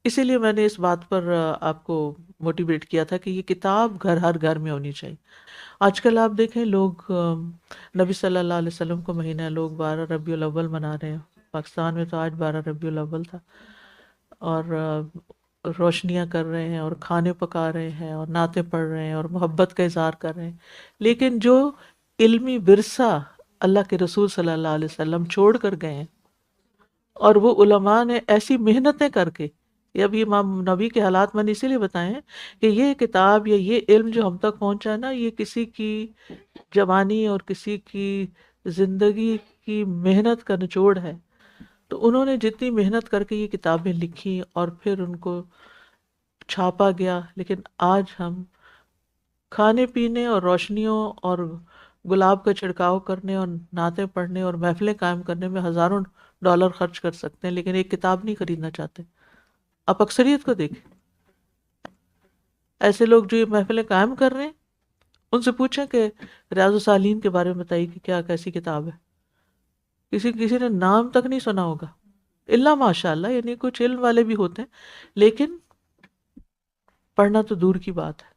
اسی لیے میں نے اس بات پر آپ کو موٹیویٹ کیا تھا کہ یہ کتاب ہر گھر میں ہونی چاہیے۔ آج کل آپ دیکھیں لوگ نبی صلی اللہ علیہ وسلم کو مہینہ لوگ 12 ربیع الاول منا رہے ہیں۔ پاکستان میں تو آج 12 ربیع الاول تھا، اور روشنیاں کر رہے ہیں اور کھانے پکا رہے ہیں اور نعتیں پڑھ رہے ہیں اور محبت کا اظہار کر رہے ہیں، لیکن جو علمی ورثہ اللہ کے رسول صلی اللہ علیہ وسلم چھوڑ کر گئے ہیں، اور وہ علماء نے ایسی محنتیں کر کے، یہ ابھی امام نبی کے حالات میں نے اسی لیے بتائے ہیں کہ یہ کتاب یا یہ علم جو ہم تک پہنچا ہے نا، یہ کسی کی جوانی اور کسی کی زندگی کی محنت کا نچوڑ ہے۔ تو انہوں نے جتنی محنت کر کے یہ کتابیں لکھی اور پھر ان کو چھاپا گیا، لیکن آج ہم کھانے پینے اور روشنیوں اور گلاب کا چھڑکاؤ کرنے اور نعتیں پڑھنے اور محفلیں قائم کرنے میں ہزاروں ڈالر خرچ کر سکتے ہیں، لیکن ایک کتاب نہیں خریدنا چاہتے۔ آپ اکثریت کو دیکھیں، ایسے لوگ جو یہ محفلیں قائم کر رہے ہیں، ان سے پوچھیں کہ ریاض الصالحین کے بارے میں بتائیے کہ کیا کیسی کتاب ہے، کسی نے نام تک نہیں سنا ہوگا، الا ماشاء اللہ، یعنی کچھ علم والے بھی ہوتے ہیں، لیکن پڑھنا تو دور کی بات ہے۔